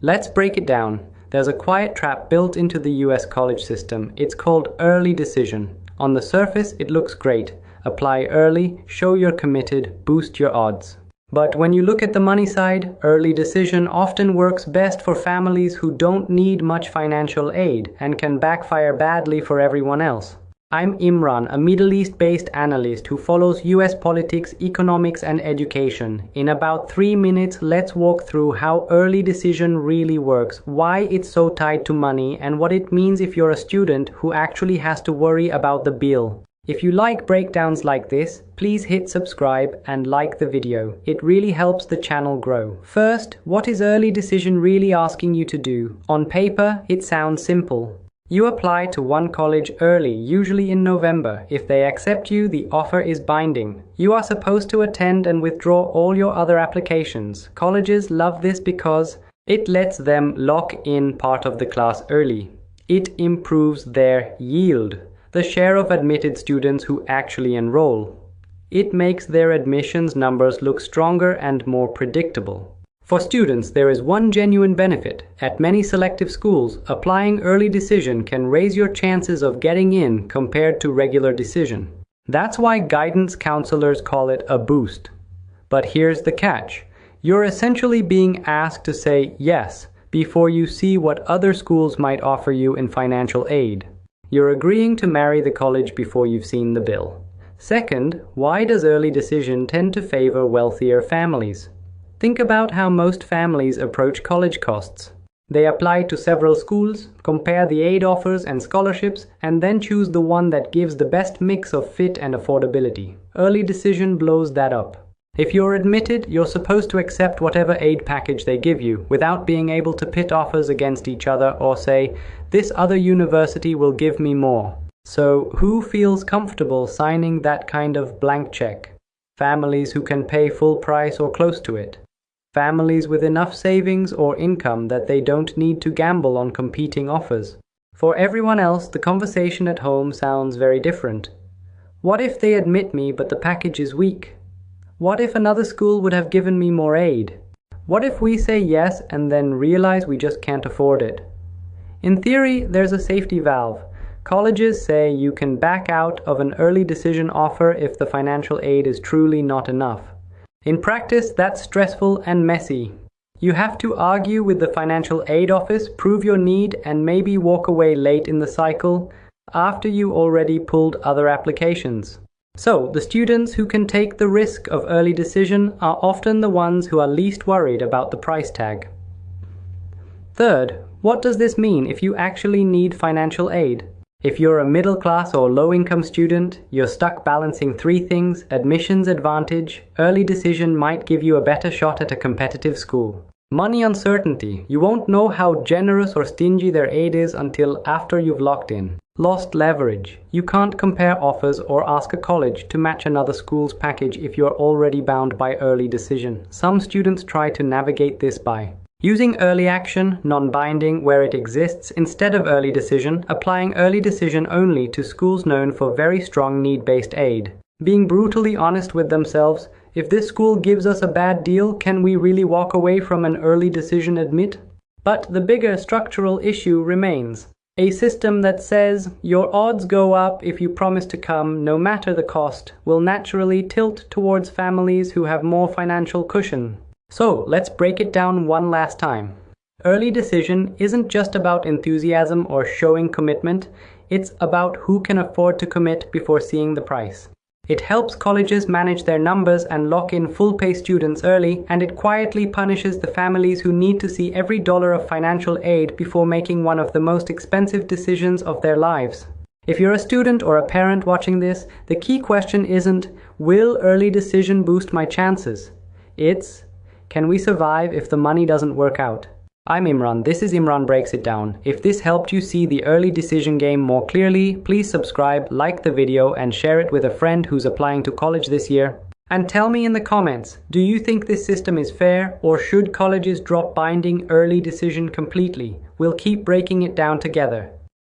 Let's break it down. There's a quiet trap built into the US college system. It's called early decision. On the surface, it looks great. Apply early, show you're committed, boost your odds. But when you look at the money side, early decision often works best for families who don't need much financial aid and can backfire badly for everyone else. I'm Imran, a Middle East-based analyst who follows US politics, economics, and education. In about 3 minutes, let's walk through how early decision really works, why it's so tied to money, and what it means if you're a student who actually has to worry about the bill. If you like breakdowns like this, please hit subscribe and like the video. It really helps the channel grow. First, what is early decision really asking you to do? On paper, it sounds simple. You apply to one college early, usually in November. If they accept you, the offer is binding. You are supposed to attend and withdraw all your other applications. Colleges love this because it lets them lock in part of the class early. It improves their yield, the share of admitted students who actually enroll. It makes their admissions numbers look stronger and more predictable. For students, there is one genuine benefit. At many selective schools, applying early decision can raise your chances of getting in compared to regular decision. That's why guidance counselors call it a boost. But here's the catch. You're essentially being asked to say yes before you see what other schools might offer you in financial aid. You're agreeing to marry the college before you've seen the bill. Second, why does early decision tend to favor wealthier families? Think about how most families approach college costs. They apply to several schools, compare the aid offers and scholarships, and then choose the one that gives the best mix of fit and affordability. Early decision blows that up. If you're admitted, you're supposed to accept whatever aid package they give you, without being able to pit offers against each other or say, this other university will give me more. So who feels comfortable signing that kind of blank check? Families who can pay full price or close to it. Families with enough savings or income that they don't need to gamble on competing offers. For everyone else, the conversation at home sounds very different. What if they admit me but the package is weak? What if another school would have given me more aid? What if we say yes and then realize we just can't afford it? In theory, there's a safety valve. Colleges say you can back out of an early decision offer if the financial aid is truly not enough. In practice, that's stressful and messy. You have to argue with the financial aid office, prove your need, and maybe walk away late in the cycle after you already pulled other applications. So, the students who can take the risk of early decision are often the ones who are least worried about the price tag. Third, what does this mean if you actually need financial aid? If you're a middle-class or low-income student, you're stuck balancing 3 things: admissions advantage, early decision might give you a better shot at a competitive school. Money uncertainty, you won't know how generous or stingy their aid is until after you've locked in. Lost leverage, you can't compare offers or ask a college to match another school's package if you're already bound by early decision. Some students try to navigate this by using early action, non-binding, where it exists, instead of early decision, applying early decision only to schools known for very strong need-based aid. Being brutally honest with themselves, if this school gives us a bad deal, can we really walk away from an early decision admit? But the bigger structural issue remains. A system that says your odds go up if you promise to come, no matter the cost, will naturally tilt towards families who have more financial cushion. So, let's break it down one last time. Early decision isn't just about enthusiasm or showing commitment, it's about who can afford to commit before seeing the price. It helps colleges manage their numbers and lock in full-pay students early, and it quietly punishes the families who need to see every dollar of financial aid before making one of the most expensive decisions of their lives. If you're a student or a parent watching this, the key question isn't, will early decision boost my chances? It's, can we survive if the money doesn't work out? I'm Imran, this is Imran Breaks It Down. If this helped you see the early decision game more clearly, please subscribe, like the video, and share it with a friend who's applying to college this year. And tell me in the comments, do you think this system is fair, or should colleges drop binding early decision completely? We'll keep breaking it down together.